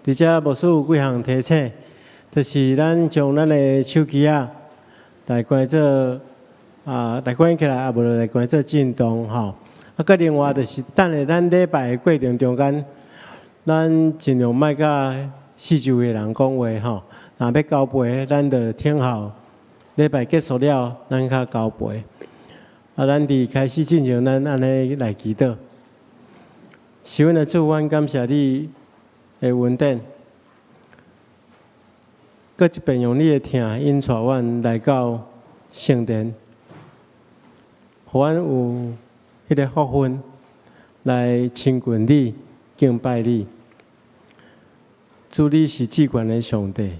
伫遮牧师有几项提醒，就是咱将咱的手机来关做来关起来，无来关做震动吼。佮另外就是等下咱礼拜的过程中间，咱尽量莫甲四周的人讲话吼。若要交陪，咱就听候礼拜结束了，咱较交陪。咱伫开始进行，咱安尼来祈祷。是阮的主，阮感谢你的恩典，搁一遍用你的听引带阮来到圣殿，互阮有迄个福分来亲近你、敬拜你。主，你是至高的上帝，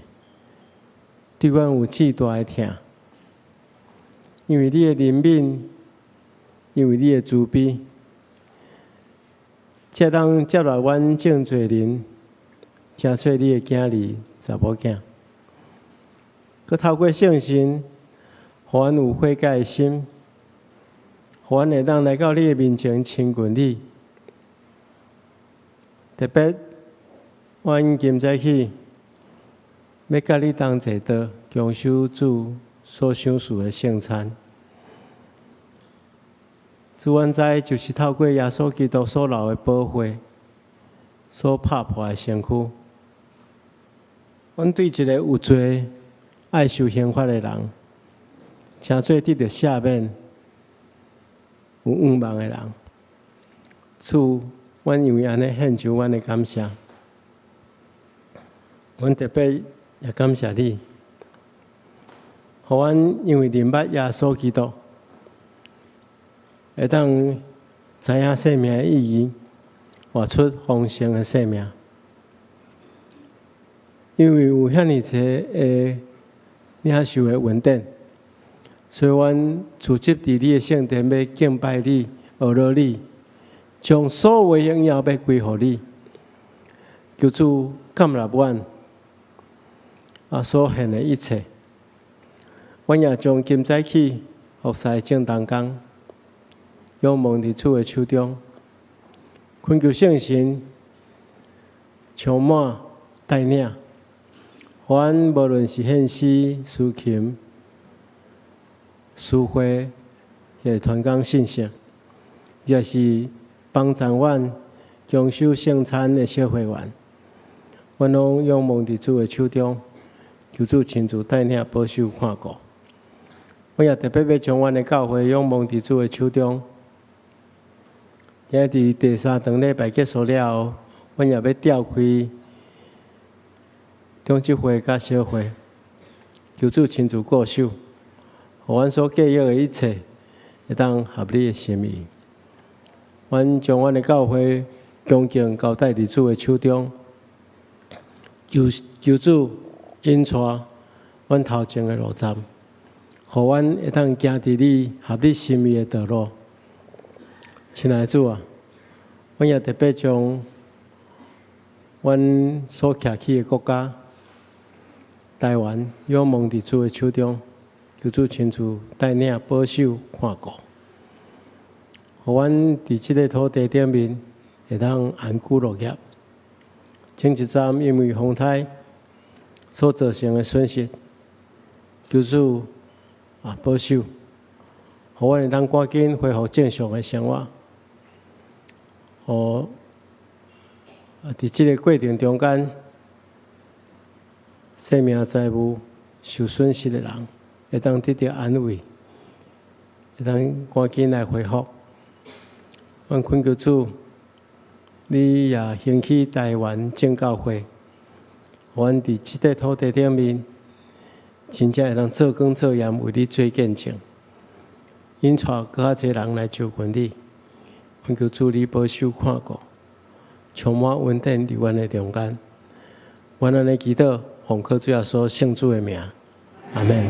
对阮有至大的疼，因为你的怜悯，因为你的慈悲。才当接纳阮正罪人，听说你的囝儿、查某囝，佮透过圣神，互阮有悔改的心，互阮会当来到你的面前亲近你。特别，阮今早起要甲你同坐桌，共守主所赏赐的圣餐。主，阮知就是透过耶稣基督所流的宝血，所拍破的身躯，阮对一个有罪、爱受刑罚的人，诚做得到赦免、有愿望的人。主，阮因为安尼献上阮的感谢，阮特别也感谢你，互阮因为明白耶稣基督。会当知影生命的意义，活出丰盛的生命。因为有遐尼侪领受的恩典，所以阮聚集伫你的圣殿，要敬拜你、学乐你，将所有的荣耀要归乎你。求主感纳阮所献的一切，阮也将今早起服侍正当工。仰望伫主的手中，恳求圣神充满带领，互阮无论是献诗、诗琴、诗会，也传讲信息，也是帮助阮共守圣餐的小会员，阮拢仰望伫主的手中，求主亲自带领、保守、看顾。我也特别要将阮的教会仰望伫主的手中。今日第3堂礼拜结束了后，阮也要召开中级会甲小会，求主亲自顾守，互阮所计划的一切会当合理的心意。阮将阮的教会恭敬交代伫主的手中，求主引带阮头前的路站，互阮会当行伫你合理心意的道路。亲爱的主啊，阮也特别将阮所徛起的国家台湾仰望伫主的手中，求主亲自带领、保守、看顾，互阮伫即个土地顶面会当安居乐业。前一站因为风台所造成的损失，求主保守，互阮会当赶紧恢复正常的生活。伫即个过程中间，生命财物受损失的人，会当得到安慰，会当赶紧来恢复。阮恳求主，你也兴起台湾正教会，互阮伫即个土地顶面，真正会当做光做盐，为你做见证，引带更较侪人来求近你。恳求主你保守看顾，充满恩典伫阮的中间。阮安尼祈祷，奉靠主耶稣圣主的名，阿门。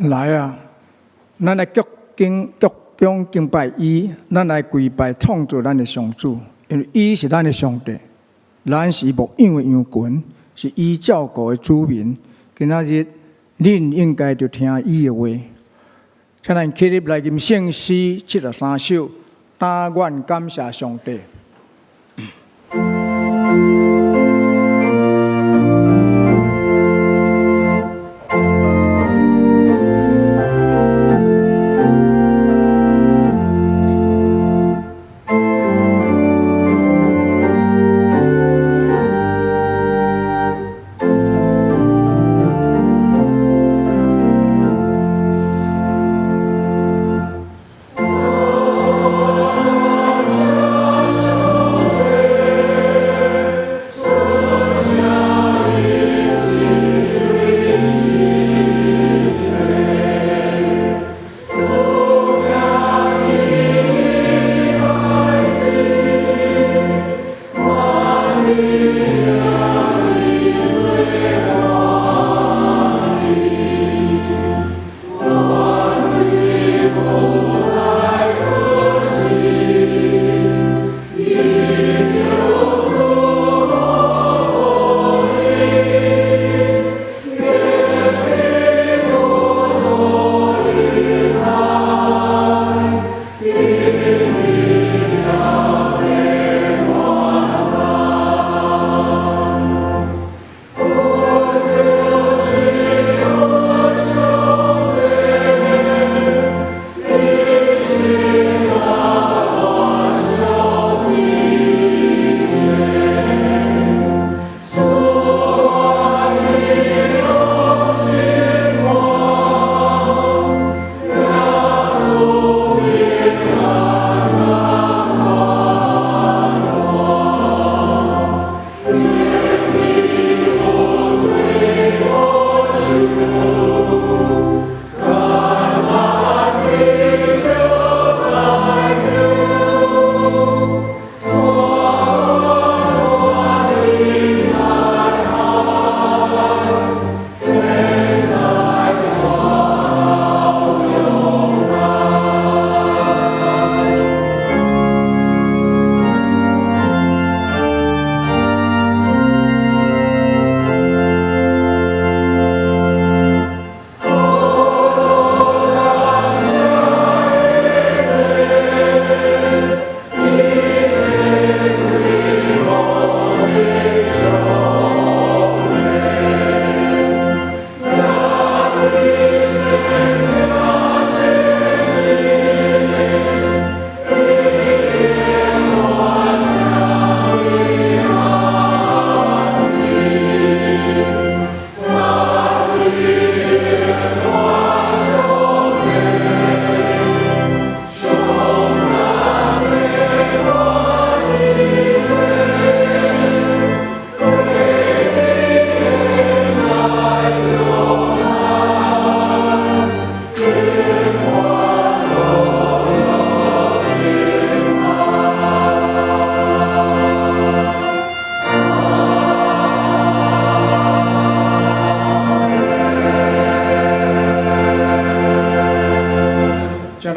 来啊！咱来鞠躬敬拜伊，咱来跪拜创造咱的上主，因为伊是咱的上帝，咱是牧养的羊群，是伊照顾的子民。今仔日，恁应该就听伊的话。请咱起立来吟圣诗73首，但愿感谢上帝。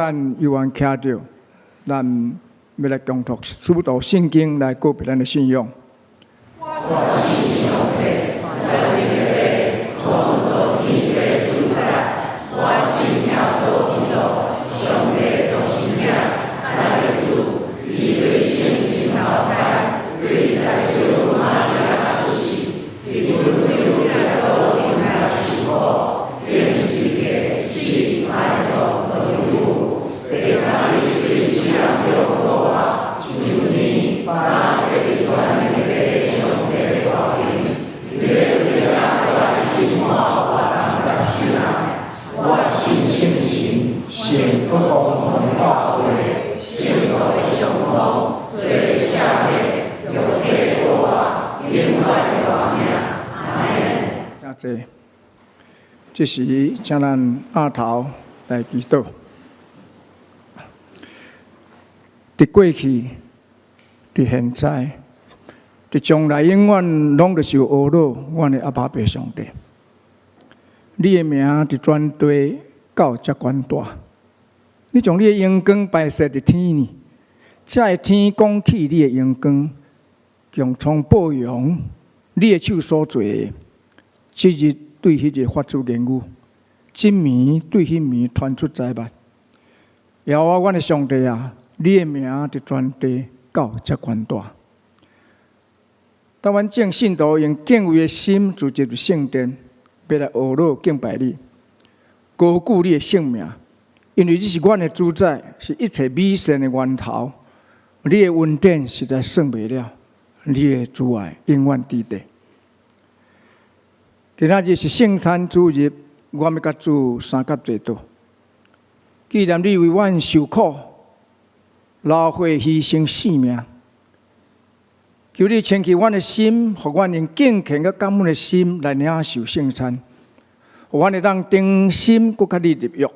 咱犹原徛着，咱要来共读主导圣经来告别咱的信仰。对真济，这时请咱阿头来祈祷。伫过去，伫现在，伫将来，永远拢着受侮辱，阮的阿爸爸上帝。你的名伫全地到遮悬大，你将你的荣光摆设伫天呢，才会天讲起你的荣光，强创报扬你的手所做的。即日对迄日发出言语，今暝对迄暝传出灾难。耶和华阮的上帝啊，你的名伫全地到遮悬大。当阮正信徒用敬畏的心聚集入圣殿，要来学乐敬拜你，高举你的圣名，因为你是阮的主宰，是一切美善的源头。你的恩典实在算不了，你的主爱永远伫地。今仔日是圣餐主日，我要甲主三甲坐倒。既然你为阮受苦、劳血、牺牲性命，求你牵起阮的心，互阮用敬虔甲感恩的心来领受圣餐，互阮会当定心，搁较你入约，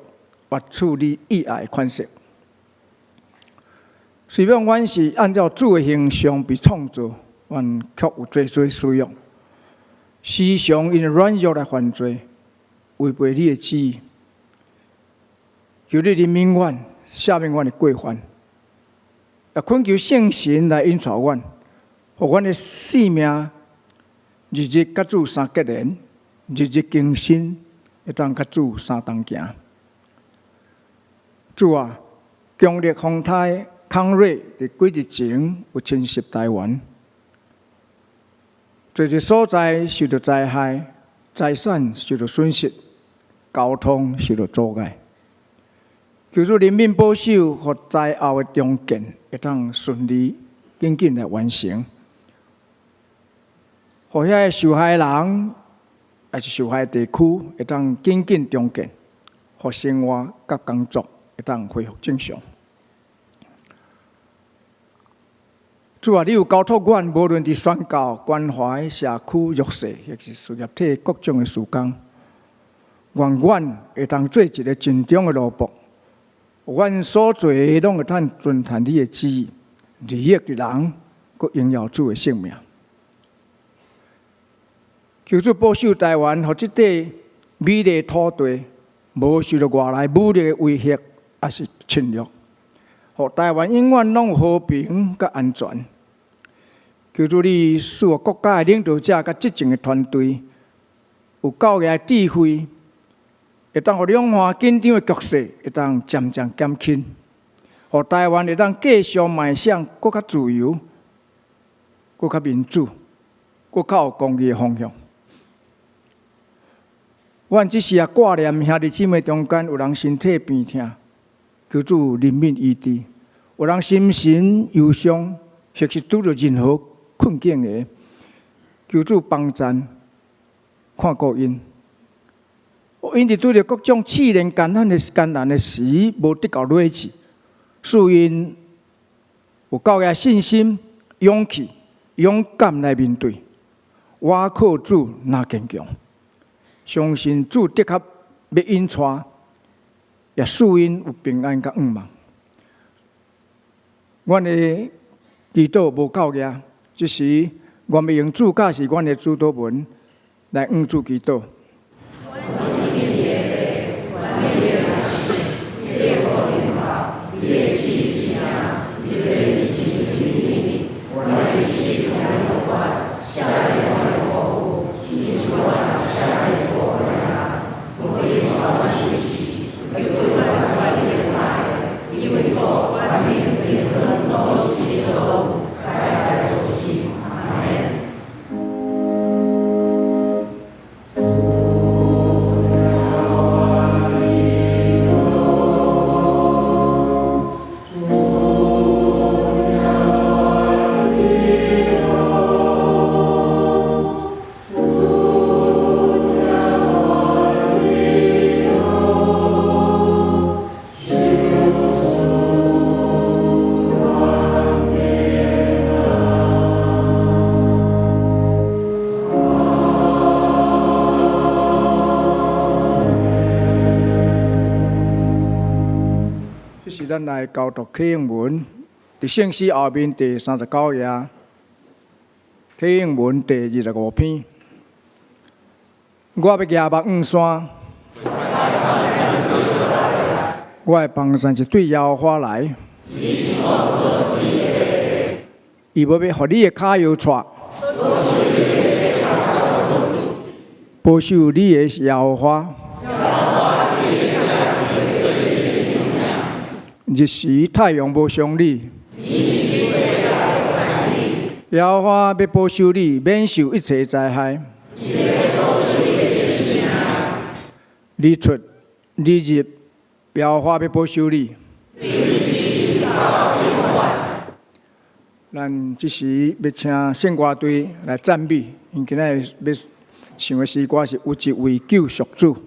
活出你意爱的款式。虽然阮是按照主的形象被创造，阮却有最需要。时常因软弱来犯罪，违背你的旨意。求你怜悯阮，赦免阮的过犯，也恳求圣神来引带阮，互阮的性命日日甲主相结连，日日更新，会当甲主相同行。主啊，强烈风台康瑞伫几日前有侵袭台湾。侪个所在受到灾害，财产受到损失，交通受到阻碍。求主怜悯保守，互灾后的重建会当顺利紧紧来完成。互遐个受害人，还是受害地区会当紧紧重建，互生活甲工作会当恢复正常。主啊，你有交托阮，无论伫宣教、关怀社区弱势，或是事业体各种的事工，愿阮会当做一个尽忠的奴仆。阮所做的拢会当遵传你的旨意，利益的人，佮荣耀主的性命。求主保守台湾，互即块美丽的土地，无受到外来武力的威胁，也是侵略，互台湾永远拢有和平佮安全。求主你使我国家的领导者甲执政的团队有够个智慧，会当互两岸紧张的局势会当渐渐减轻，互台湾会当继续迈向更较自由、更较民主、更较有公义的方向。阮只是挂念兄弟姊妹中间有人身体病痛，求主怜悯医治；有人心神忧伤，或是拄着任何困境的，求主帮赞，看顾因。因伫拄着各种试炼艰难的时，无得到励志，使因有够个信心、勇气、勇敢来面对。我靠主那坚强，相信主的确要因带，也使因有平安甲愿望。阮的祈祷无够个。这时，我们用主教是阮的主祷文来응主祈祷。咱来教读启应文，伫圣诗后面第39页，启应文第25篇。我要举目望山，我的帮助是对耶和华来。伊要互你的脚摇掣，保守你的耶和华。日时太阳无伤你，耶和华要保守你，免受一切灾害。你出你入，耶和华要保守你。咱即时要请圣歌队来赞美，因今仔要唱的诗歌是有一位救赎主。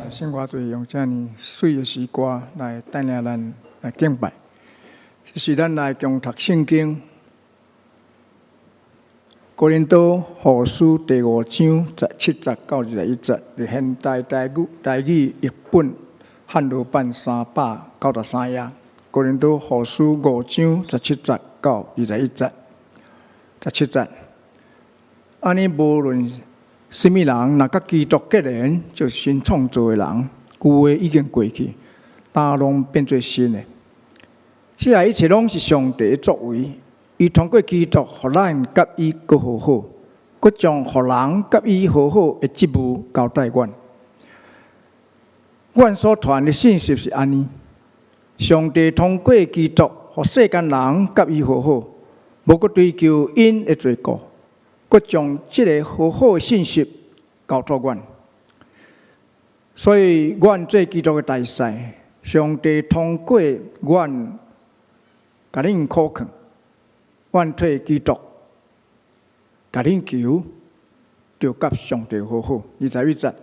圣歌队用这样水的诗歌来带领咱来敬拜，这是咱来共读圣经。哥林多后书第5章17節到21節，係現代台語譯本漢語版393頁。哥林多後書5章17節到21節，17節。安尼無論什麼人，若甲基督結連，就新創造的人，舊的已經過去，大攏變做新的。這一切攏是上帝的作為。伊通過基督，互咱甲伊閣和好，閣將互人甲伊和好的職務交代阮。阮所傳的信息是安尼：上帝通過基督，互世間人甲伊和好，無閣追求因的罪過，閣將這個和好的信息交託阮。所以，阮做基督的大使，上帝通過阮，甲恁苦勸。阮替基督，甲恁求，就甲上帝和好。21節，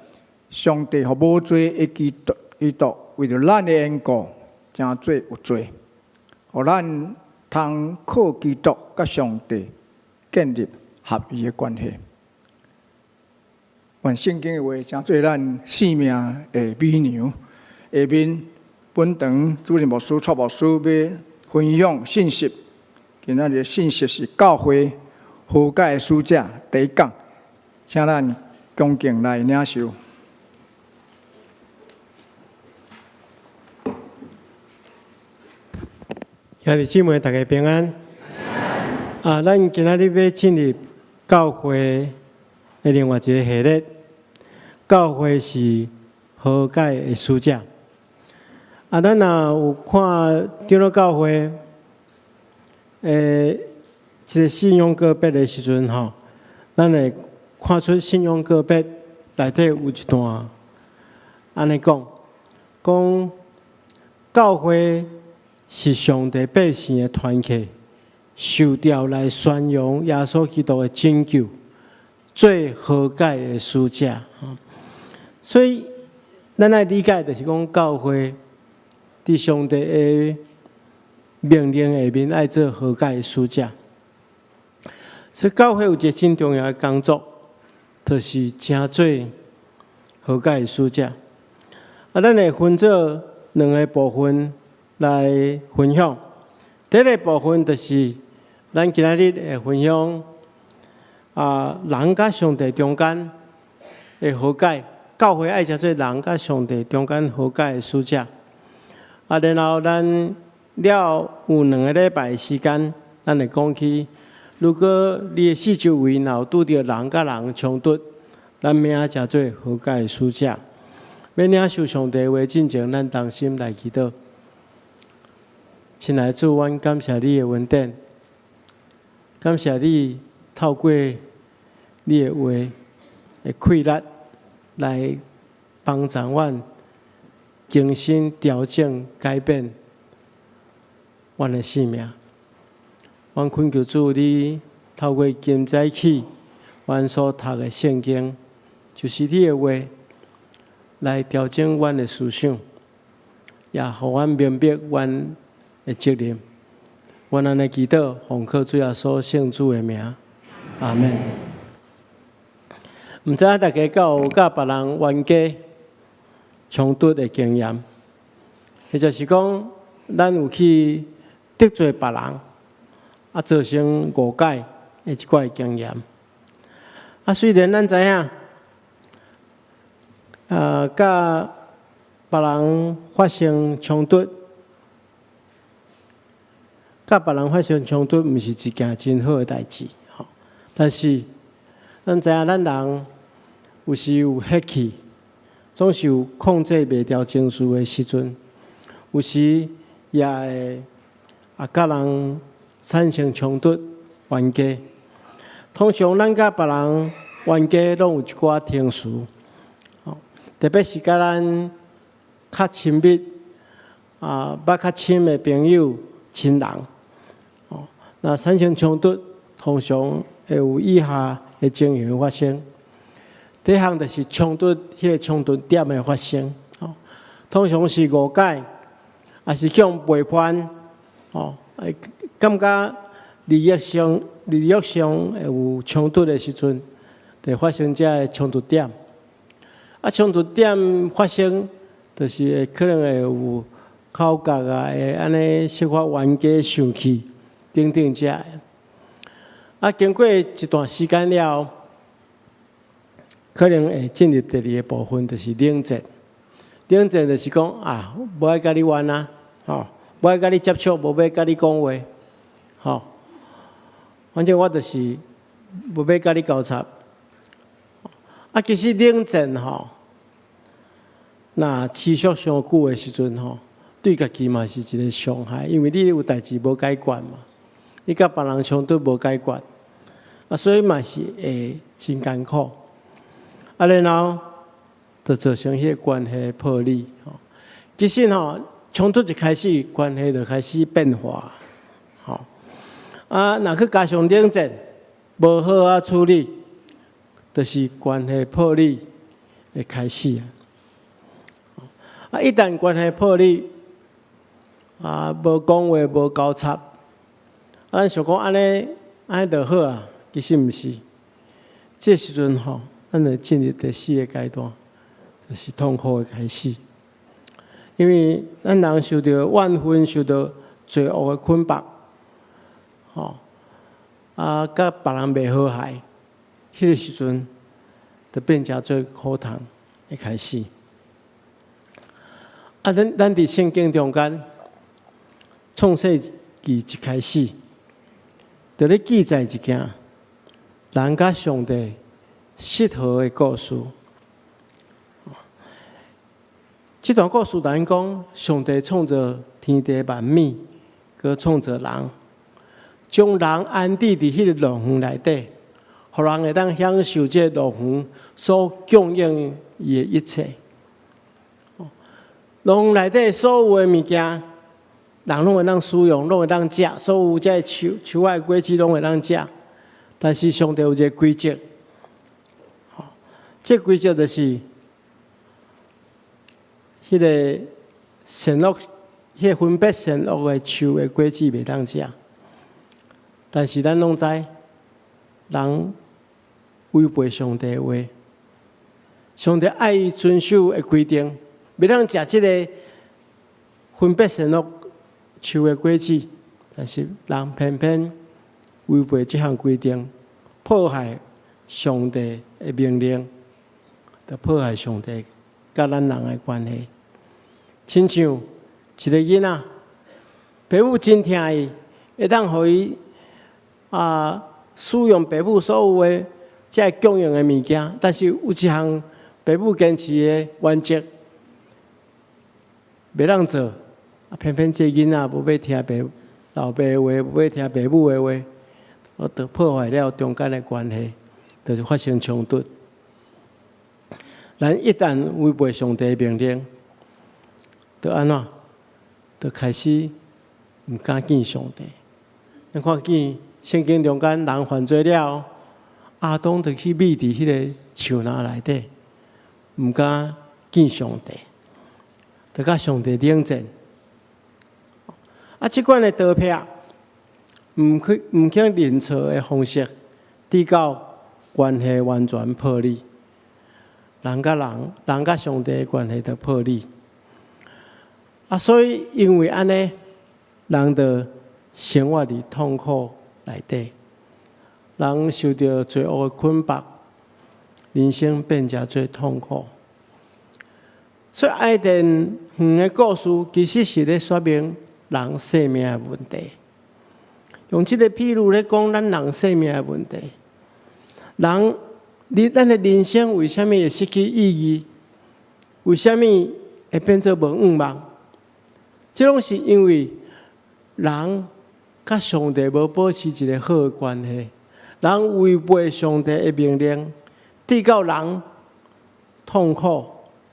上帝互無罪的基督，為着咱的緣故，真做有罪，互咱通靠基督甲上帝建立合一的關係。願聖經的話，真做咱生命的美牛。下面本堂主任牧師、蔡牧師要分享信息。今仔日信息是教會和解的使者第一講，請咱恭敬來領受。兄弟姊妹，大家平安。咱今仔日要進入教會的另外一個系列，教會是和解的使者。咱若有看長老教會。一個信仰個別的時陣吼，咱會看出信仰個別內底有一段安尼講教會是上帝百姓的團契，受召來宣揚耶穌基督的拯救，最和解的使者。所以，咱來理解就是講教會佇上帝的命令下面愛做和解的使者，所以教會有一個真重要的工作，就是真做和解的使者。咱會分做兩個部分來分享。第一個部分就是咱今仔日會分享人甲上帝中間的和解，教會愛真做人甲上帝中間和解的使者。然後咱了有2個禮拜的時間，咱會講起，如果你的四周圍若有拄到人甲人衝突，咱命才做和解的使者。要領受上帝話進前，咱同心來祈禱。親愛的主，阮感謝你的恩典，感謝你透過你的話的氣力來幫助阮更新、調整、改變阮的生命。阮懇求主，你透過今早起阮所讀的聖經，就是你的話，來調整阮的思想，也互阮明白阮的責任。阮安尼祈禱，奉靠主耶穌聖主的名，阿門。毋知影大家有甲別人冤家衝突的經驗，或者是講咱有去得罪別人，造成誤解的一寡經驗。雖然咱知影，甲別人發生衝突，毋是一件真好的代誌。但是，咱知影咱人有時有血氣，總是有控制袂了情緒的時陣，有時也會甲人產生衝突、冤家。通常咱甲別人冤家，攏有一寡程序，特別是甲咱較親密、捌較親的朋友、親人，那產生衝突，通常會有以下的情形發生。第一項就是衝突，迄個衝突點的發生，通常是誤解，也是向背叛，感覺利益上利益上会有冲突的时阵，就发生这个冲突点。冲突点发生，就是可能会有口角啊，会安尼激发冤家生气，等等这。经过一段时间了，可能会进入第二个部分，就是冷战。冷战就是讲无爱甲你玩啊，无爱甲你接触，无要甲你讲话，反正我就是无要甲你交叉。其实冷战那持续上久的时阵对家己嘛是一个伤害，因为你有代志无解决嘛，你甲别人冲突无解决，所以嘛是会真艰苦。然后就造成迄个关系破裂。其实冲突一开始，关系就开始变化。若去加上冷战，无好处理，就是关系破裂的开始。一旦关系破裂，无讲话，无交叉，咱想讲安尼就好啊，其实毋是。这时阵咱就进入第四个阶段，就是痛苦的开始。因为咱人受到怨恨，受到罪恶的捆绑，甲别人袂和谐，迄个时阵就变成最苦痛的开始。咱伫圣经中间，创世纪一开始，就咧记载一件人甲上帝适合的故事。这段故事咱讲，上帝创造天地万物，佮创造人，将人安置伫迄个乐园内底，互人会当享受这乐园所供应伊的一切。乐园内底所有的物件，人拢会当使用，拢会当食，所有这树仔、果子拢会当食。但是上帝有一个规则，这规则就是，迄个善恶，迄个分别善恶的树的果子袂当食。但是咱拢知，人违背上帝的话，上帝爱伊遵守的规定。袂当食即个分别善恶树的果子，但是人偏偏违背这项规定，破坏上帝的命令，就破坏上帝甲咱人的关系。亲像一个囡仔，爸母真疼伊，会当互伊使用爸母所有的这供应的物件，但是有一项爸母坚持的原则。袂当做，偏偏这囡仔无要听老爸的话，无要听爸母的话，就破坏了中间的关系，就是发生冲突。咱一旦违背上帝的命令，就安怎？就开始毋敢见上帝。咱看见圣经中间人犯罪了，亚当就去秘伫迄个树林内底，毋敢见上帝。就甲上帝冷战，即款的刀片，毋肯认错的方式，直到关系完全破裂，人甲上帝的关系就破裂。所以因为安尼，人就生活伫痛苦内底，人受到罪恶的捆绑，人生变成最痛苦。所以爱电园的故事其实是咧说明人生命的问题。用这个譬如咧讲咱人生命的问题。咱的人生为什么会失去意义？为什么会变做无愿望？这拢是因为人甲上帝无保持一个好的关系，人违背上帝的命令，直到人痛苦。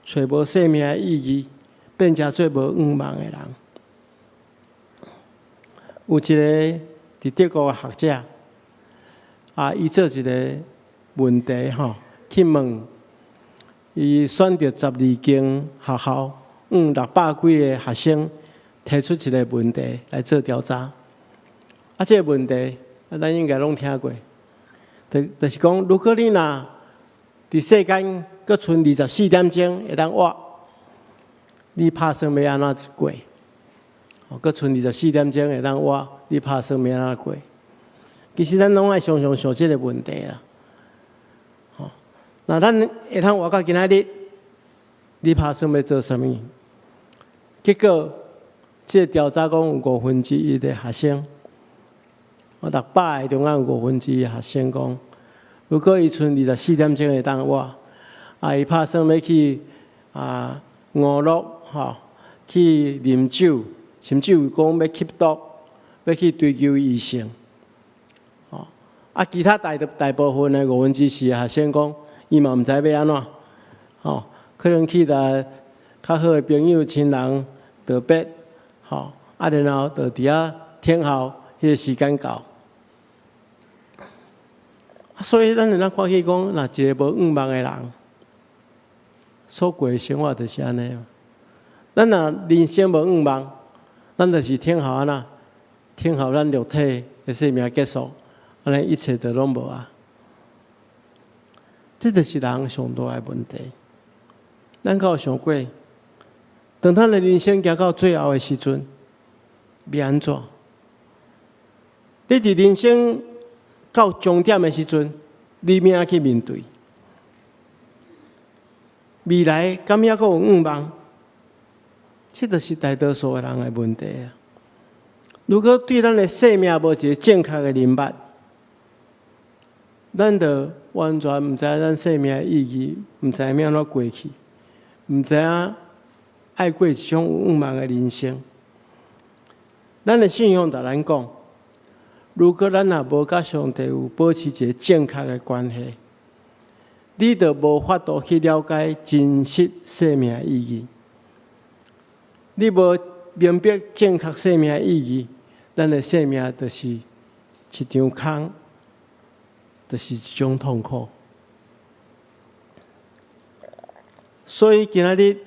找无生命的意义，变成做无愿望的人。有一个伫德国的学者，伊做一个问题去问，伊选择12间学校，600几个学生提出一个问题来做调查。这个问题咱应该拢听过。就是讲，如果你若伫世间阁剩24点钟会当活，你拍算要安怎过？阁剩24点钟会当活，你拍算要安怎过？其实咱拢爱常常想即个问题啦。那咱会通活到今仔日，你拍算要做啥物？结果，即个调查讲有1/5的学生。600个中间有1/5的学生讲，如果伊剩24点钟会当活，伊拍算要去娱乐去啉酒，甚至有讲要吸毒，要去追求异性。其他大部分的4/5的学生讲，伊嘛毋知要安怎，可能去甲较好的朋友、亲人道别，然后就伫遐听候迄个时间到。所以，咱会当看起讲，若一个无愿望的人，所过的生活就是安尼。咱若人生无愿望，咱就是听候安那，听候咱肉体的生命结束，安尼一切就拢无啊。这就是人上大的问题。咱敢有想过，当咱的人生行到最后的时阵，要安怎？你伫人生到终点的时阵，你要去面对未来，敢还阁有愿望？这就是大多数的人的问题啊！如果对咱的生命无一个正确的认识，咱就完全毋知影咱生命的意义，毋知影要安怎过去，毋知影爱过一种有愿望的人生。咱的信仰甲咱讲，如果咱若无甲上帝有保持一个正确的关系，你就无法度去了解真实生命的意义。你无明白正确生命的意义，咱的生命就是一场空，就是一种痛苦。所以今仔日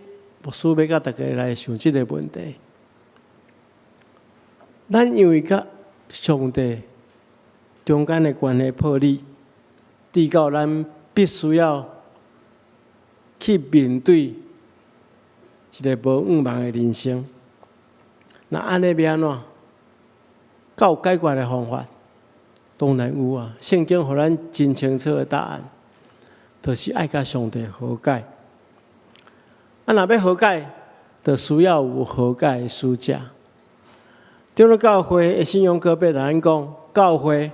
牧师要甲大家来想这个问题：咱因为甲上帝中间的关系破裂，直到咱必须要去面对一个无愿望的人生。那安尼要安怎？有解决的方法？当然有啊！圣经予咱真清楚的答案，就是爱甲上帝和解。若要和解，就需要有和解的使者。长老教会的信仰告白，咱讲教会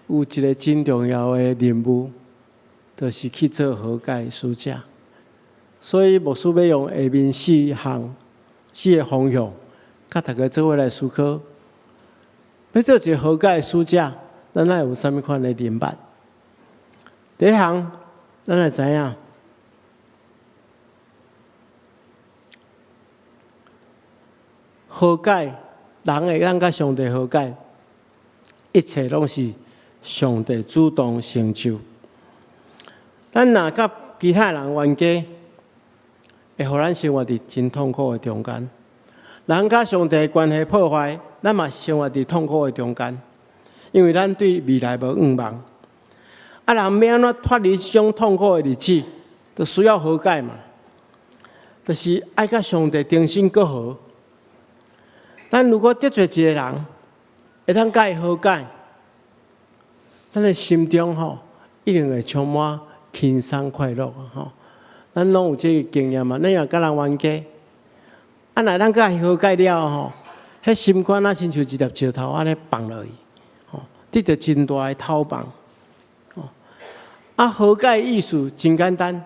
有一个真重要的任务，就是去做和解的使者。所以牧师要用下面4个方向，甲大家做伙来思考。要做一个和解的使者，咱爱有啥物款的认识？第一项，咱来知影，和解，人会咱甲上帝和解，一切拢是上帝主动成就。咱若甲其他人冤家，会互咱生活伫真痛苦的中间。人甲上帝的关系破坏，咱嘛生活伫痛苦的中间，因为咱对未来无愿望。人要安怎脱离这种痛苦的日子，就需要和解嘛，就是爱甲上帝重新过好。咱如果得罪一个人，会通甲伊和解，咱的心中一定会充满轻松快乐咱拢有这个经验嘛。咱若甲人冤家，若咱甲伊和解了迄心肝亲像一粒石头安尼放落去，得到真大的透放。和解的意思真简单，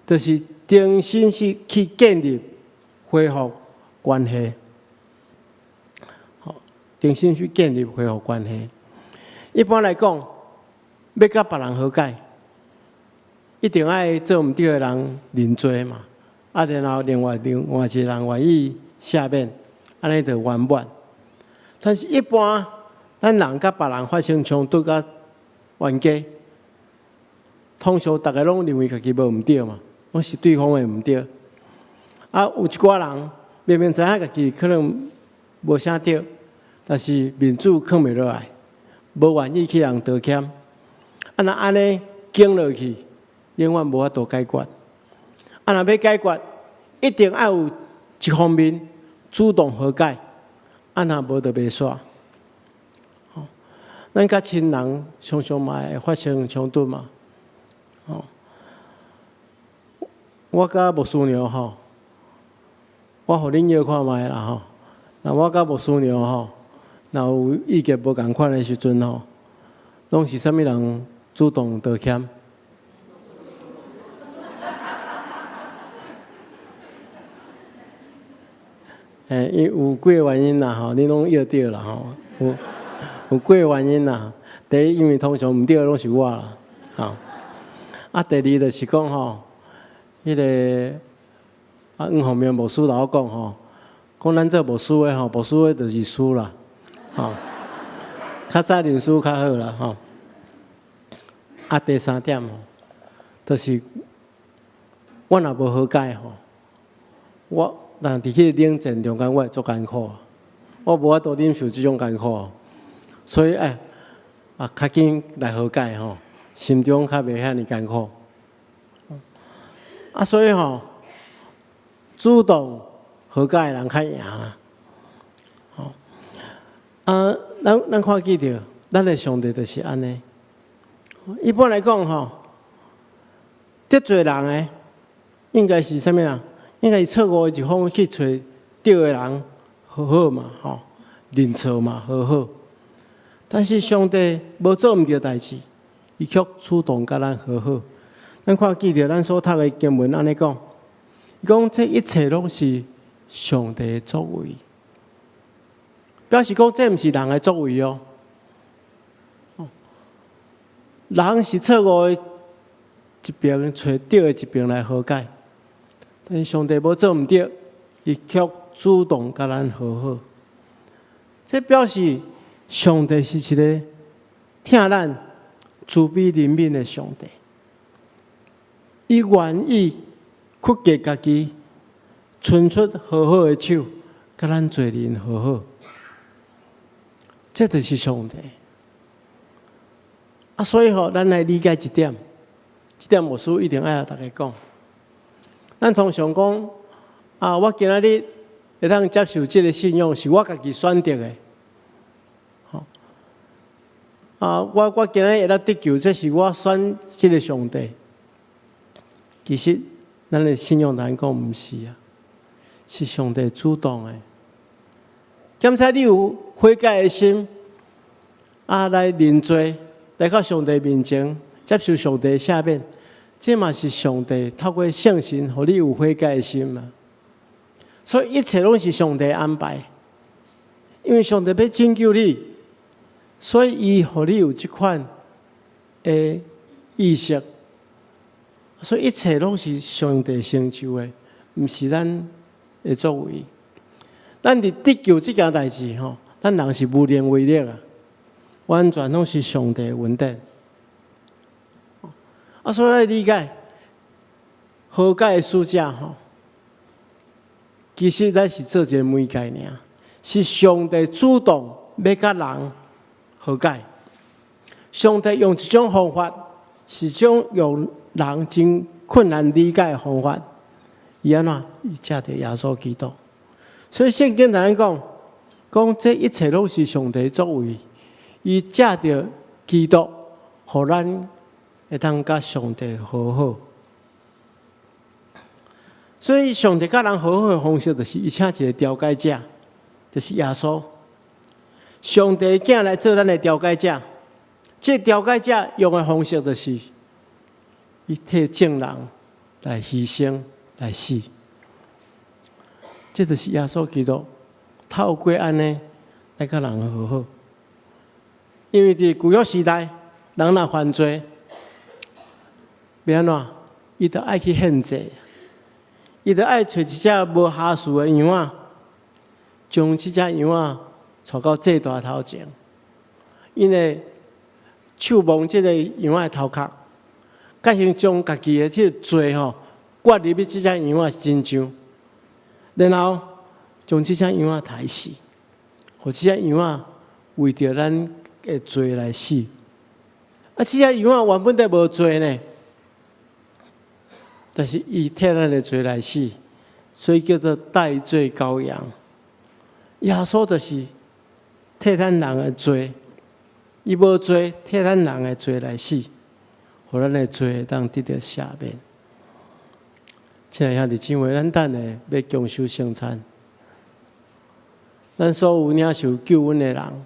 就是重新去建立、恢复关系。重新去建立、恢复关系。一般来讲，要甲别人和解，一定爱做毋对的人认罪嘛，然后另外一个人愿意赦免，安尼就圆满。但是，一般咱人甲别人发生冲突、甲冤家，通常大家拢认为家己无毋对嘛，拢是对方的毋对。有一寡人明明知影家己可能无啥对。但是面子藏袂落来，无愿意去人道歉。若安尼经落去，永远无法度解决。若要解决，一定要有一方面主动和解，若无就袂煞。咱甲亲人常常嘛会发生冲突嘛。我甲牧师娘吼，我互恁约看卖啦吼。那我甲牧师娘吼，若有意见无共款的时阵吼，拢是啥物人主动道歉？因有几个原因啦吼，你拢约着啦吼，有几个原因啦。第一，因为通常毋对拢是我啦，吼。第二就是讲吼，迄个黄宏明牧师甲我讲吼，讲咱做牧师的吼，牧师的就是师啦，吼。较早认输较好啦，吼。第三点吼，就是我若无好解吼，我若伫去冷战中间，我会足艰苦，我无法度忍受即种艰苦，所以较紧来和解吼，心中较袂遐尼艰苦。所以吼，主动和解的人较赢啦。咱看记着，咱的上帝就是安尼。一般来讲吼，得罪人的应该是啥物啊？应该是错误的一方去找对的人和好嘛，吼，认错嘛，和好。但是上帝无做毋对代志，伊却主动甲咱和好。咱看记着，咱所读的经文安尼讲，伊讲这一切拢是上帝的作为，表示讲这毋是人的作为哦。人是错误的一边，找对的一边来和解，但是上帝无做毋对，伊却主动甲咱和好。这表示上帝是一个疼咱、慈悲怜悯的上帝。伊愿意屈给家己，伸出和好的手，甲咱做人和好。这就是上帝。所以吼，咱来理解一点，这点牧师一定爱大家讲。咱通常讲我今仔日会当接受这个信仰，是我家己选择的。我今仔日会当得救，这是我选这个上帝。其实，咱的信仰来讲，毋是啊，是上帝主动的。检查你有悔改的心，来认罪。来到上帝面前，接受上帝的赦免，这嘛是上帝透过圣神，互你有悔改的心嘛。所以一切拢是上帝安排，因为上帝要拯救你，所以伊互你有这款的意识。所以一切拢是上帝成就的，毋是咱的作为。咱伫得救这件代志吼，咱人是无能为力啊。完全拢是上帝的恩典。所以来理解和解的使者吼，其实咱是做一个媒介尔，是上帝主动要甲人和解。上帝用一种方法，是种用人真困难理解的方法，伊安怎？伊借着耶稣基督。所以圣经来讲这一切拢是上帝作为。伊借着基督，互咱会当甲上帝和好。所以上帝甲人和好的方式，就是伊请一个调解者，就是耶稣。上帝囝来做咱的调解者，这调解者用的方式，就是伊替正人来牺牲来死。这就是耶稣基督透过安尼来甲人和好。因为伫旧约时代，人若犯罪，要安怎？伊就爱去献祭，伊就爱找一只无下事的羊仔，将这只羊仔带到祭坛头前，因为手摸这个羊仔的头壳，甲先将家己的这个罪灌入去这只羊仔身上，然后将这只羊仔杀死，互即个羊仔为着咱的罪来死。即个羊仔原本就无罪呢，但是伊替咱的罪来死，所以叫做代罪羔羊。耶稣就是替咱人的罪，伊无罪，替咱人的罪来死，互咱的罪当得到赦免。亲爱兄弟姊妹，咱等下要共守圣餐，咱所有领受救恩的人，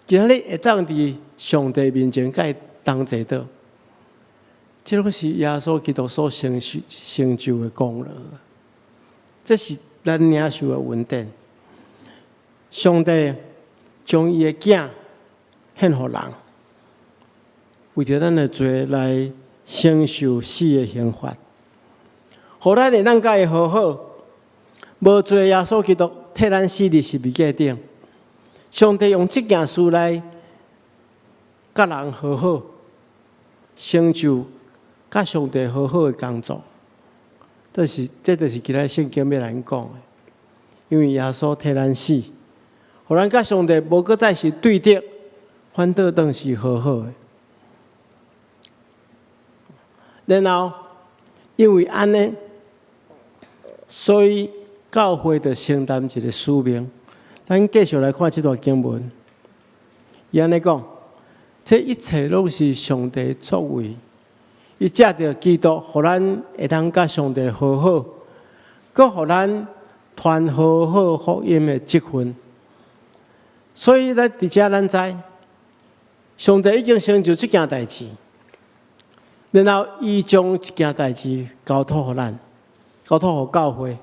今日会当伫上帝面前甲伊同坐倒，这拢是耶稣基督所成就的功劳，这是咱领受的恩典。上帝将伊的囝献予人，为着咱的罪来承受死的刑罚，互咱会当甲伊和好。无罪耶稣基督替咱死伫十字架顶，上帝用这件事来甲人和好，成就甲上帝和好的工作。这就是今日圣经要咱讲的，因为耶稣替咱死。互咱甲上帝无搁再是对敌，反倒当是和好的。然后因为安尼，所以教会就承担一个使命。咱继续来看这段经文，伊安尼讲：这一切拢是上帝作为，伊借着基督，互咱会当甲上帝和好，搁互咱传和好福音的职分。所以咱伫遮咱知，上帝已经成就这件代志，然后伊将这件代志交托互咱，交托互教会，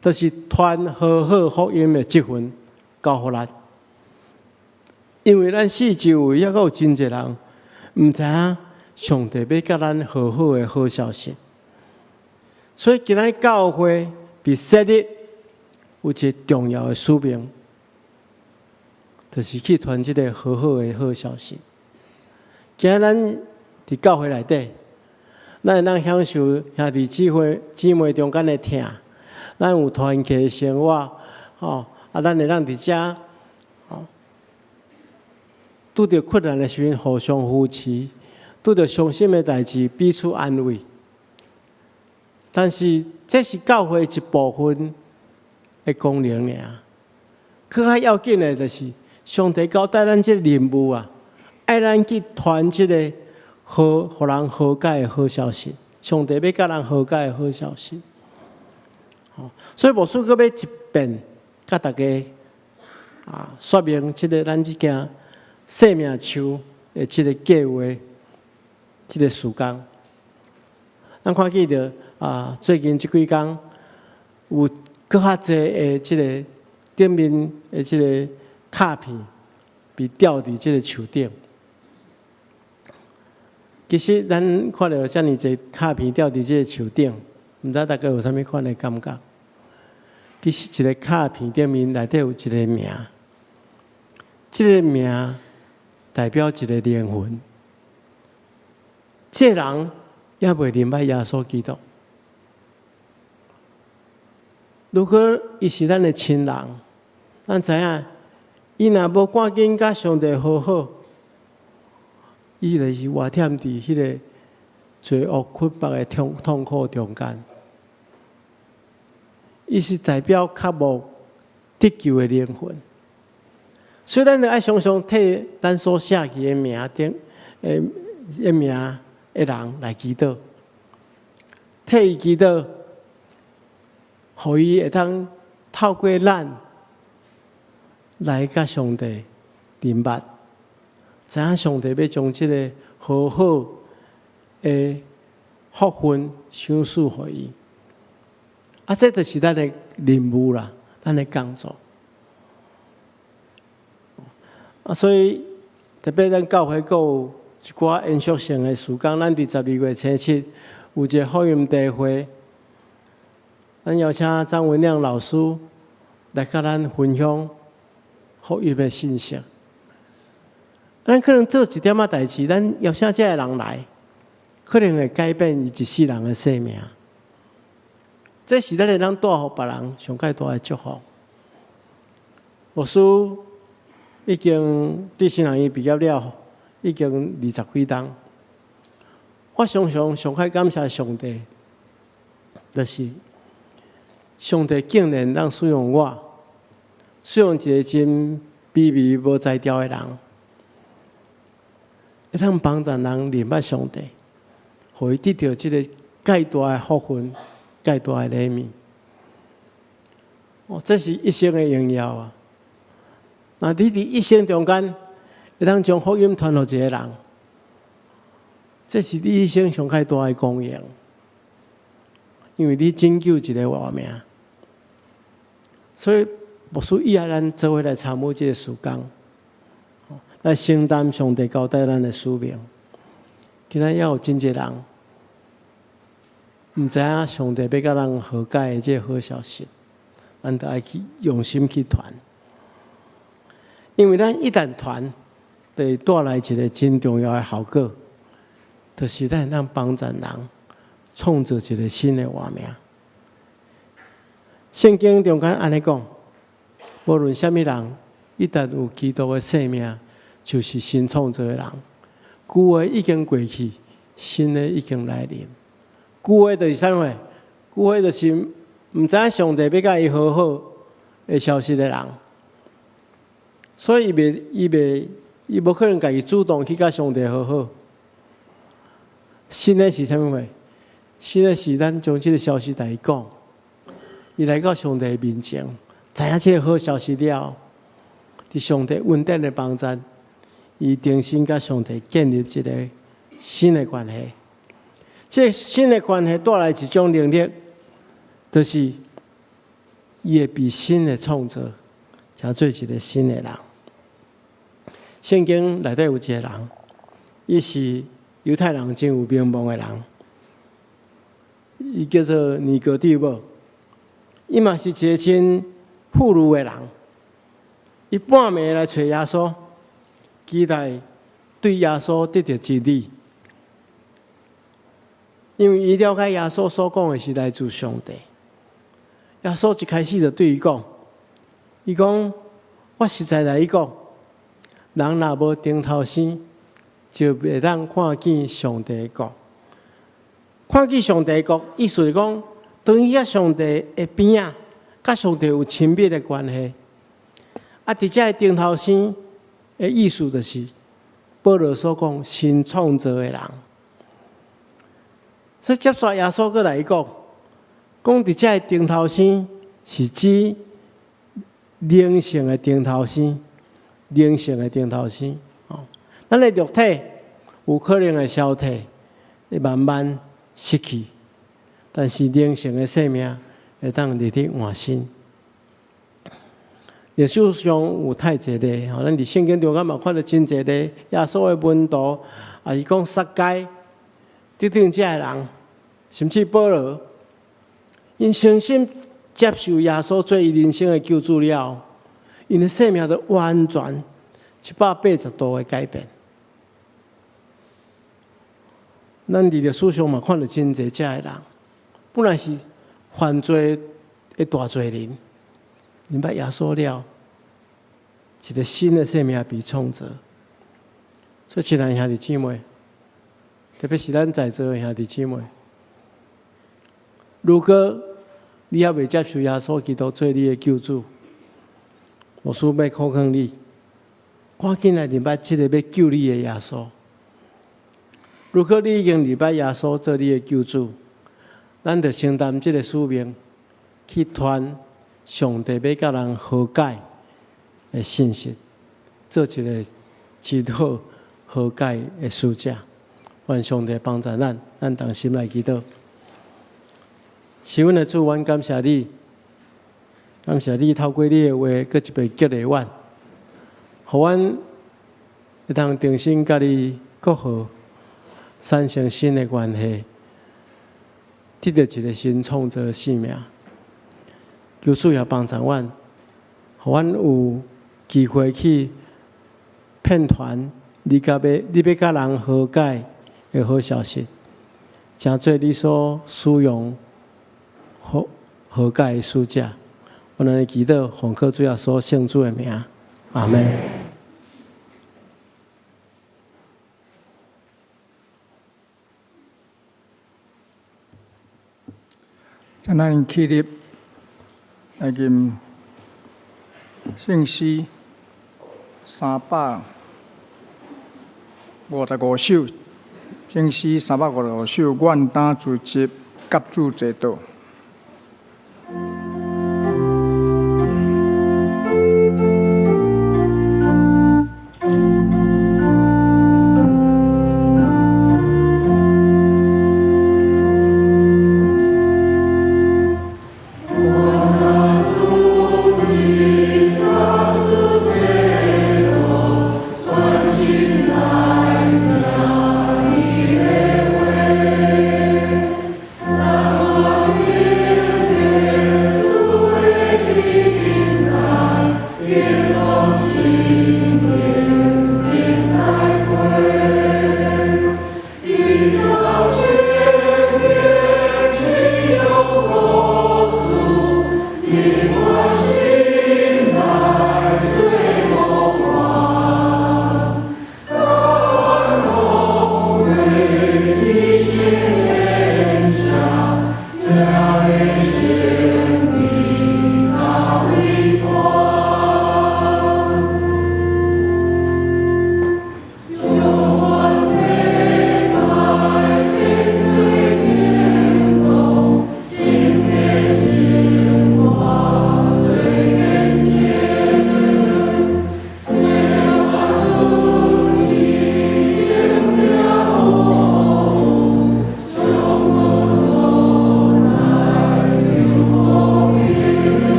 就是传和好福音的职分交互咱。因为咱四周围还有真侪人毋知影上帝要甲咱和好的好消息，所以今仔教会被设立有一个重要的使命。就是去传这个和好的好消息。今仔咱伫教会内底，咱会当享受兄弟姊妹中间的疼，咱有团契的生活，咱会当伫遮，拄着困难的时阵互相扶持，拄着伤心的代志彼此安慰。但是这是教会一部分的功能尔，更较要紧的就是。上帝交代咱这任务啊，爱咱去传这个互人和解的好消息。上帝要甲人和解的好消息。所以牧师阁要一遍甲大家说明这个咱这件生命树的这个计划，这个时间。咱看见着最近这几天有搁较济的这个顶面的这个。卡片被吊伫这个树顶，其实咱看到遮尔侪卡片吊伫这个树顶，毋知大家有啥物款的感觉？其实一个卡片顶面内底有一个名，这个名代表一个灵魂。这人也未明白耶稣基督。如果伊是咱的亲人，咱知影。伊若无赶紧甲上帝和好，伊就是活忝伫迄个罪恶捆绑的痛苦中间。伊是代表较无得救的灵魂，所以咱就爱常常替咱所写起的名顶名的人来祈祷，替伊祈祷，互伊会当透过咱。来甲上帝明白，知影上帝要将这个和好的福分赏赐互伊。这就是咱的任务啦，咱的工作。所以特别咱教会阁有一寡延续性的时间，咱伫12月初7有一个福音大会，咱邀请张文亮老师来甲咱分享。福音的信息，咱可能做一点仔代志，咱邀请这个人来，可能会改变伊一世人的生命。这是咱会当带互别人上介大的祝福。牧师已经对新人院毕业了，已经20几年。我常常上海感谢上帝，就是上帝竟然让使用我，使用一个真卑微无才调的人，会通帮助人明白上帝，互伊得到这个介大的福分、介大的礼物。这是一生的荣耀啊！那你伫一生中间，会通将福音传给一个人，这是你一生上介大的光荣，因为你拯救一个活命。所以，牧师以后咱做伙来参与这个事工，来承担上帝交代咱的使命。今仔要有真侪人，毋知影上帝要甲人和解的这个好消息，咱就爱去用心去传。因为咱一旦传，就会带来一个真重要的效果，就是咱让帮助人创造一个新的活命。圣经中间安尼讲，无论什么人，一旦有基督的生命，就是新创造的人。旧的已经过去，新的已经来临。旧的就是啥货？旧的就是毋知影上帝要甲伊和好的消息的人。所以伊无可能家己主动去甲上帝和好。新的是啥物货？新的是咱将这个消息来讲，伊来到上帝面前，知影这个好消息了，伫上帝恩典的帮助，伊重新甲上帝建立一个新的关系。这新的关系带来一种能力，就是伊会比新的创造，才做一个新的人。圣经内底有一个人，伊是犹太人真有名望的人，伊叫做尼哥底母。伊嘛是一个真富裕的人，伊半暝来找耶稣，期待对耶稣得到真理，因为伊了解耶稣所讲的是来自上帝。耶稣一开始就对伊讲，伊讲：“我实在来讲，人若无顶头生，就袂当看见上帝的国。看见上帝的国，意思是讲，当伊甲上帝的边仔，甲上帝有亲密的关系。啊，伫遮顶头生的意思就是，保罗所讲新创造的人。所以接续耶稣过来讲，讲伫遮顶头生是指灵性的顶头生。灵性的顶头生，咱的肉体有可能会消退，会慢慢失去，但是灵性的生命会当立体换新。历史上有太侪例，咱伫圣经中间嘛看到真侪例，耶稣的门徒，也是讲撒该，得定这人，甚至保罗，因诚心接受耶稣做伊人生的救主了。因的生命都完全180度的改变。咱伫历史上嘛看到真侪这的人，本来是犯罪的大罪人，明白耶稣了，一个新的生命被创造。所以，亲爱兄弟姊妹，特别是咱在座的兄弟姊妹，如果你还未接受耶稣基督做你的救主，牧师要考劝你，赶紧来明白这个要救你的耶稣。如果你已经明白耶稣做你的救主，咱就承担这个使命，去传上帝要甲人和解的信息，做一个真好和解的使者。愿上帝帮助咱，咱同心来祈祷。是阮的主，阮感谢你。感谢你透过你的话，搁一遍激励阮，互阮会当重新甲你国好产生新的关系，得到一个新创造的生命。求主也帮助阮，互阮有机会去骗传你要甲人和解的好消息，诚做你所使用和解的使者。我们的祈祷，奉靠主耶稣圣主的名，阿门。在咱起立来念圣诗355首，圣诗355首，愿当自执，甲主坐道。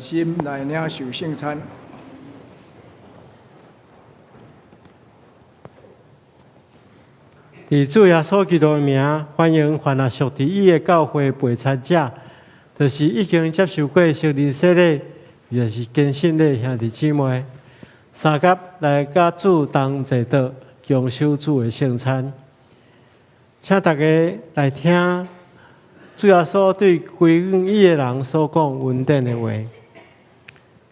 心来领受圣餐。以主耶稣基督的名，欢迎凡那属伫伊的教会陪参者，就是已经接受过圣灵洗礼，也是坚信的兄弟姊妹，三甲来甲主同坐道，共守主的圣餐。请大家来听主耶稣对归向伊的人所讲恩典的话。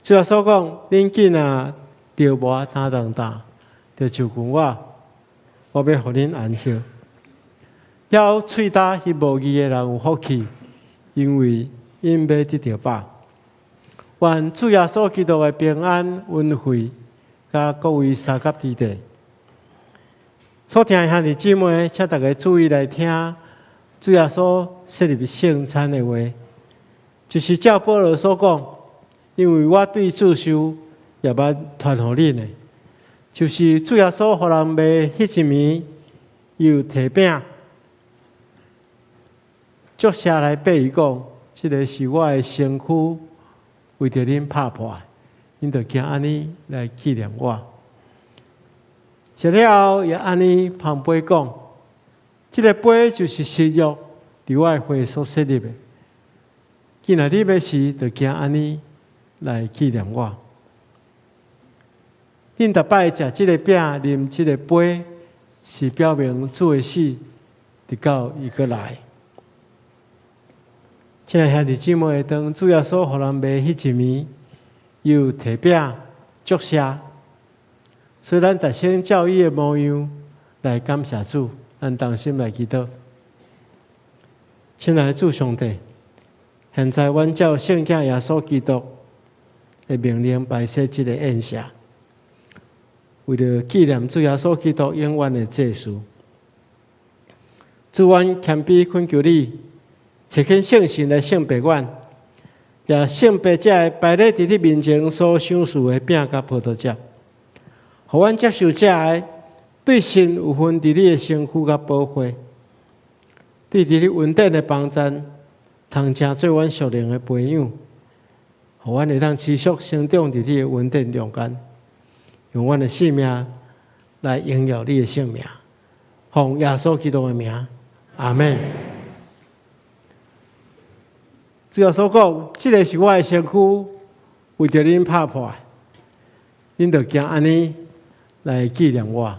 主耶稣讲：恁紧啊，着无担当大，着就近我要互恁安息。要喙焦迄无义的人有福气，因为因要得到饱。愿主耶稣基督的平安、恩惠，甲各位三甲之地。所听的兄弟姊妹，请大家注意来听主耶稣设立圣餐的话，就是照保罗所讲，因为我对主受也捌传互恁的，就是主耶稣互人卖迄一暝，又提饼，作下来对伊讲，这个是我的身躯，为着恁拍破，恁着惊安尼来纪念我。食了后，也安尼旁杯讲，这个杯就是新约，伫我的会所设立的。今仔日要食，着惊安尼来纪念我。这个杯就是新约，伫我的会所设立的。今仔日要食，着惊安尼来纪念我。恁逐摆食即个饼、啉即个杯，是表明主的死，直到伊过来。亲爱兄弟姊妹，当主耶稣互人卖迄一暝，又摕饼祝谢，所以咱逐先照伊的模样来感谢主，咱同心来祈祷。亲爱的主上帝，现在阮照圣子耶稣基督的命令摆设即个宴席，为了纪念主耶稣基督永远的祭祀。主，阮谦卑恳求你，找肯圣神来圣白阮，也圣白者的摆咧伫你面前所享受的饼甲葡萄汁，互阮接受者的对神有份伫你的身躯甲保护，对伫你稳定的帮衬，通成做阮属灵的培养，互阮会当持续成长伫你的稳定中间，用阮的性命来荣耀你的性命。奉耶稣基督的名，阿门。主耶稣讲，这个是我的身躯，为着恁拍破，恁着行安尼来纪念我。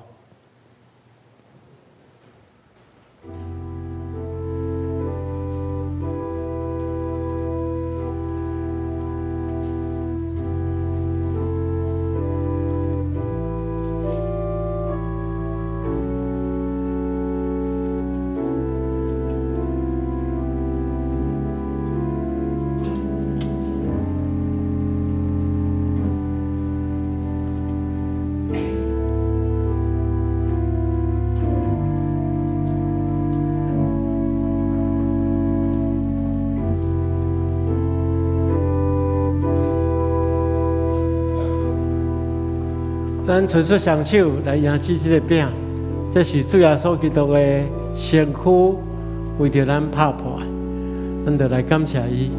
咱纯属双手来迎接这个饼，这是主耶稣基督的身躯，为着咱拍破，咱就来感谢伊。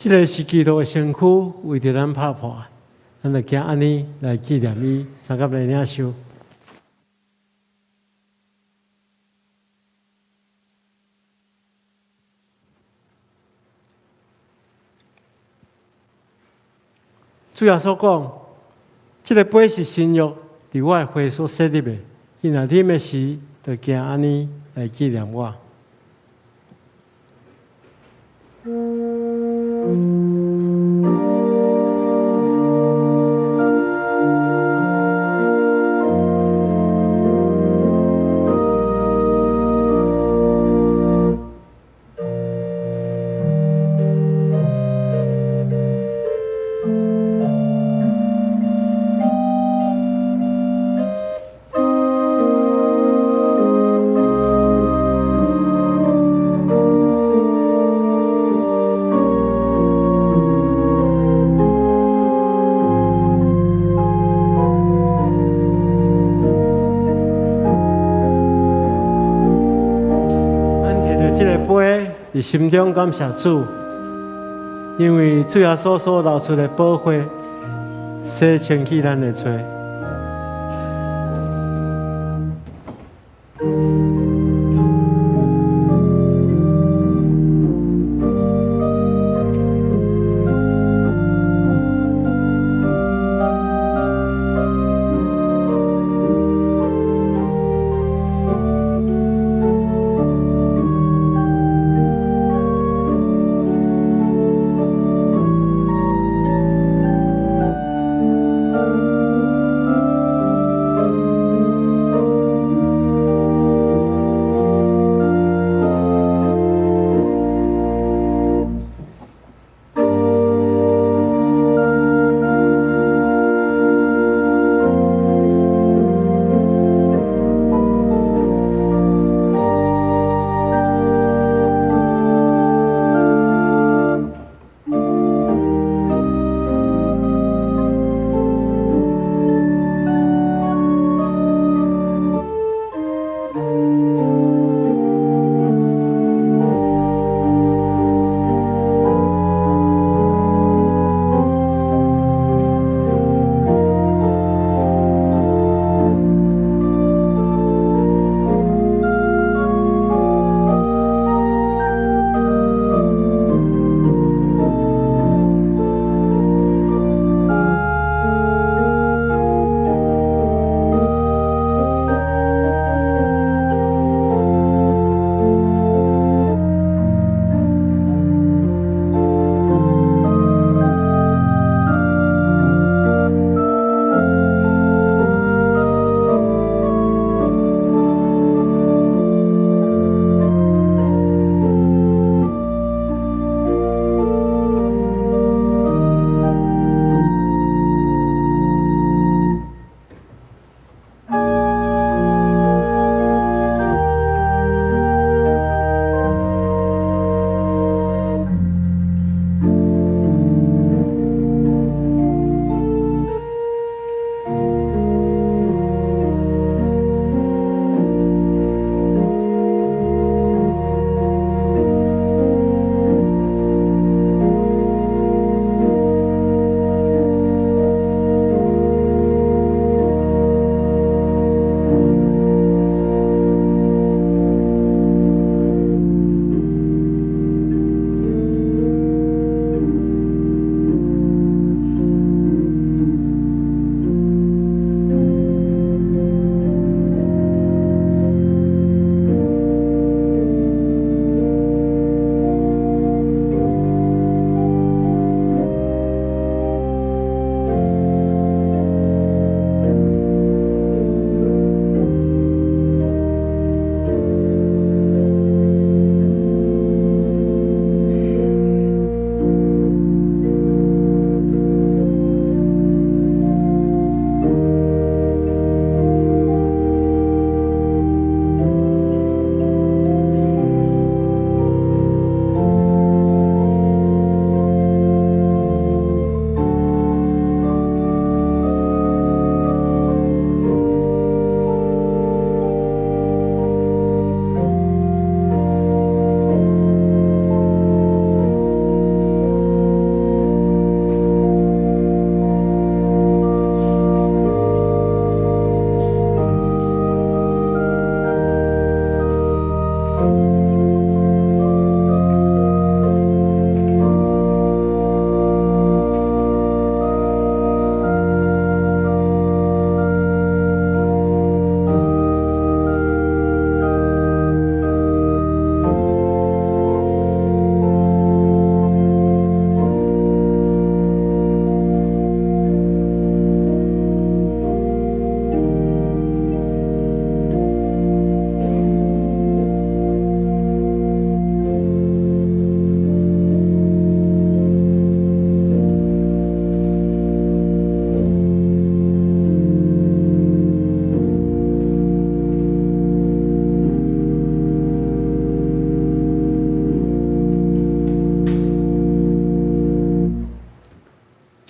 这个是基督的身躯为着咱拍破，咱就惊安尼来纪念伊，三甲来领受。主要所讲，这个杯是新约，伫我的会所设立的。今仔啉的时，就惊安尼来纪念我。伫心中感谢主，因为主耶稣所流出的宝血，洗清去咱的罪。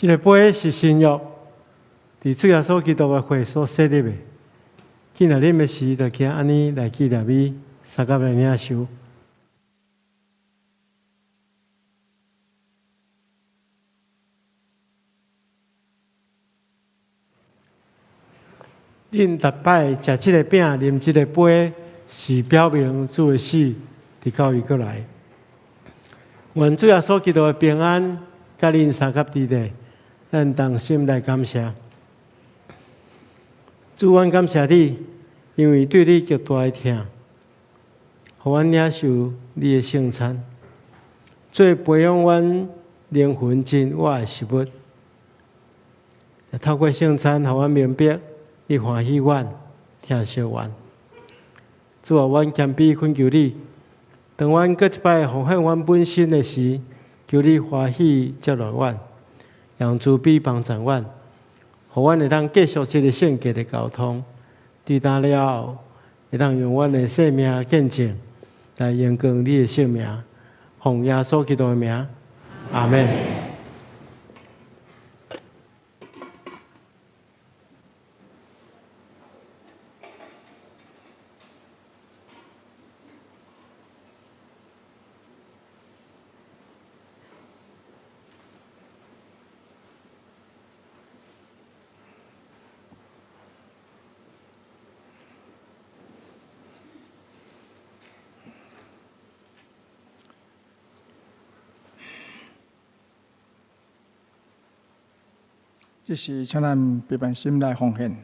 这个杯是新约，伫主耶稣基督的血所设立的。今日啉的时，就请安尼来纪念伊，三甲来领受。恁逐摆食即个饼、啉即个杯，是表明主的死，直到伊过来。愿主耶稣基督的平安，甲恁三甲伫地，咱同心来感谢。主，阮感谢你，因为对你极大的疼，互阮领受你的圣餐，做培养阮灵魂真活的食物。透过圣餐，互阮明白你欢喜阮，疼惜阮。主啊，阮谦卑恳求你，当阮搁一摆奉献阮本身的时，求你欢喜接纳阮，让慈悲帮助阮。互阮会当继续这个圣洁的交通，对打了后，会当用阮的生命见证来荣光你的性命。奉耶稣基督的名，阿门。这是请咱陪伴心来奉献。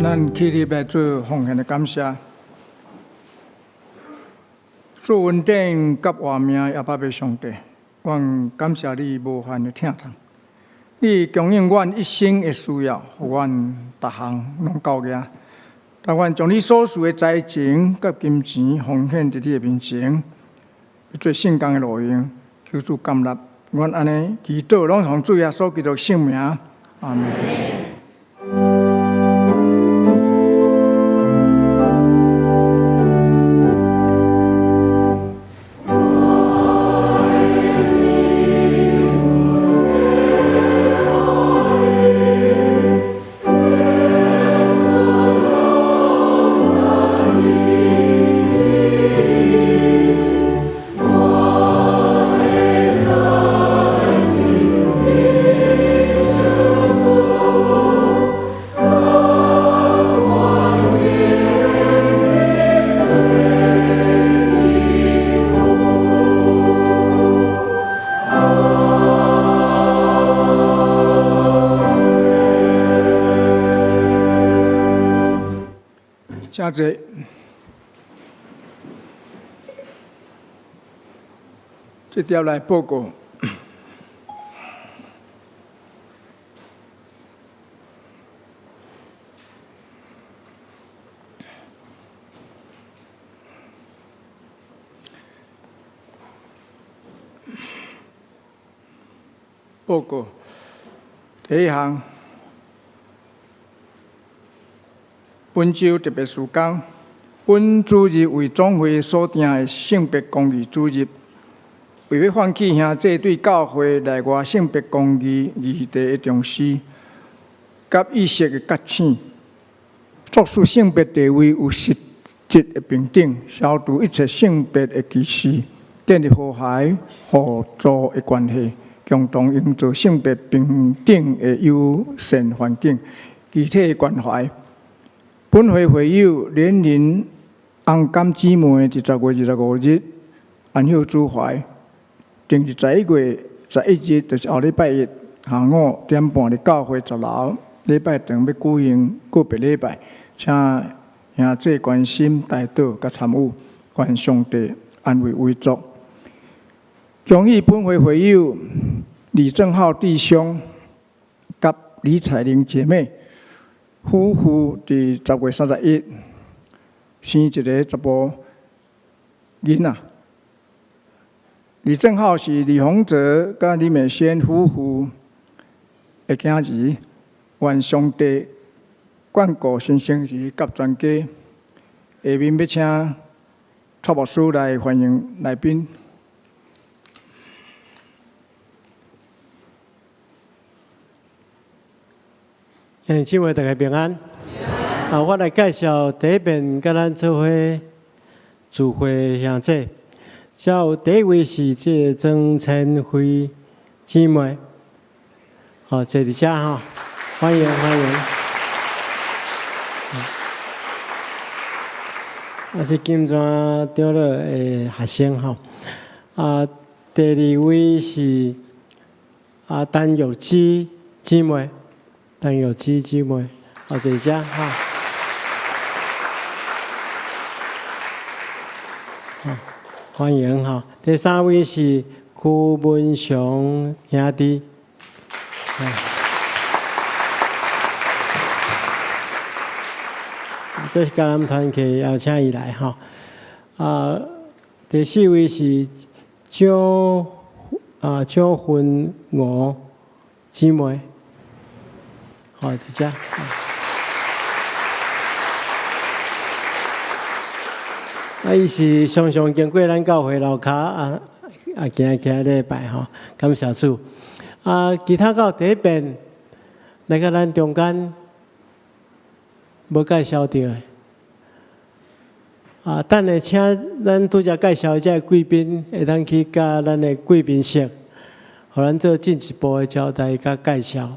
咱起立来做奉献的感谢。做稳定甲活命也巴别上帝，阮感谢你无限的疼痛，你供应阮一生的需要，互阮逐项拢够额。但愿将你所属的财情甲金钱奉献伫你的面前，做圣工的路用，求主甘纳。阮安尼祈祷，拢从主耶稣基督圣名，阿门。真济，这条来报告。报告第一项。本周特别事工，本主日为总会所定的性别公义主日，为要唤起兄弟对教会内外性别公义议题的重视，甲意识的觉醒，作出性别地位有实质的平等，消除一切性别的歧视，建立和谐互助的关系，共同营造性别平等的友善环境，具体的关怀。本会会友年龄红感姊妹伫10月25日安孝主怀，定是11月11日，就是后礼拜一下午5点半伫教会10楼，礼拜堂要举行个别礼拜，请兄弟关心代祷甲参与，愿上帝安慰慰助。恭喜本会会友李正浩弟兄甲李彩玲姐妹。夫妇伫10月31生一个查甫囡仔。李正浩是李洪泽甲李美仙夫妇的囝儿，愿上帝眷顾新生儿甲全家。下面要请蔡牧师来欢迎来宾。姊妹大家平安。我来介绍第一遍甲咱做伙聚会兄弟。第一位是这曾千惠姊妹，坐伫遮哈，欢迎欢迎。是金泉长老的学生哈。第二位是陈友基姊妹。但有姊妹，坐伫遮哈，欢迎哈。第三位是邱文雄兄弟，这是甲咱们团契邀请伊来哈。第四位是蒋芬娥姊妹。好，伫遮。伊是常常经过咱教会楼骹行礼拜吼，感谢主。其他到第一遍来到咱中间无介绍到的。等下请咱拄则介绍遮贵宾，会当去甲咱的贵宾席，互咱做进一步的交代甲介绍。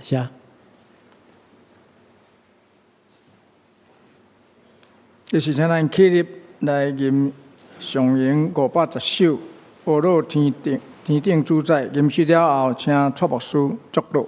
谢。就是请咱起立来吟上吟510首《阿罗天顶主宰》，吟诗了后，请蔡牧师祝祷。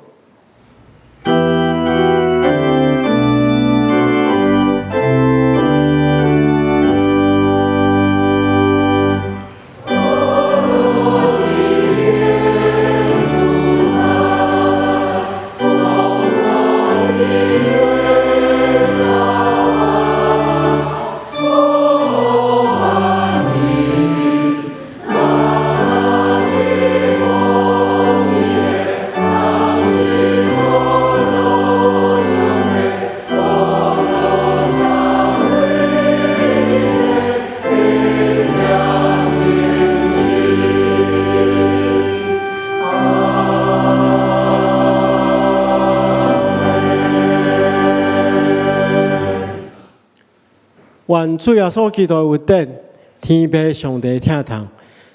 愿主耶稣基督的恩典、天父上帝听从，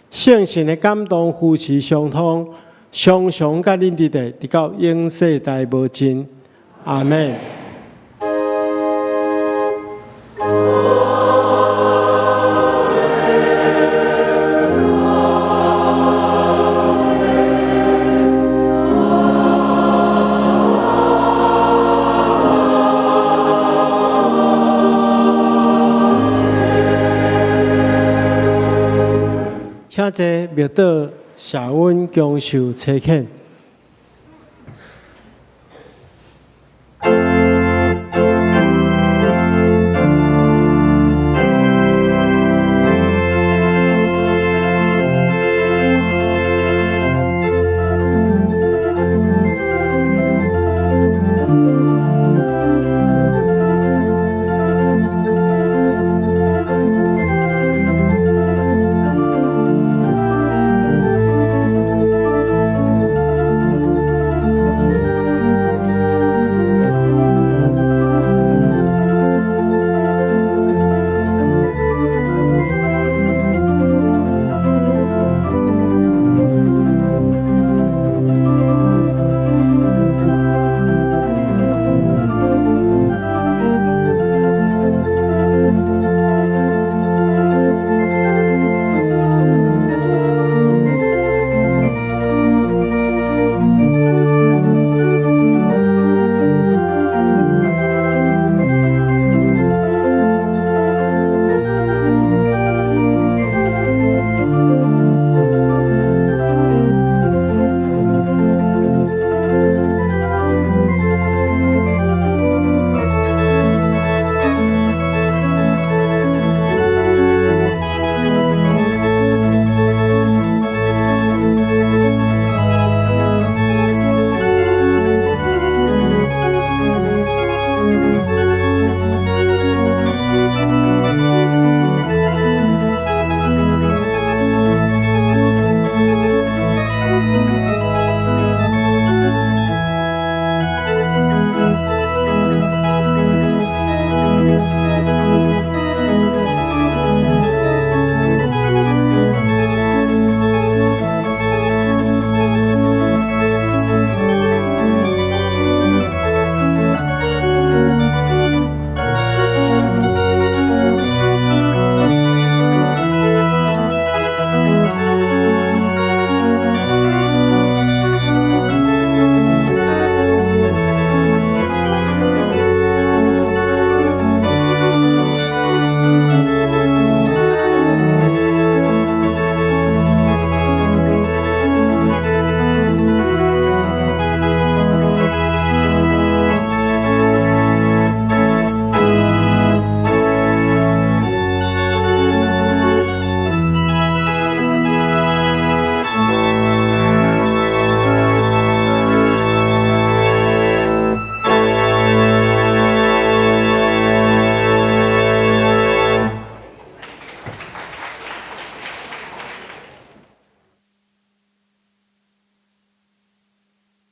圣神的感动、扶持相通，常常甲恁伫地，直到永世代无尽。阿门。请坐，庙岛谢阮恭受差遣。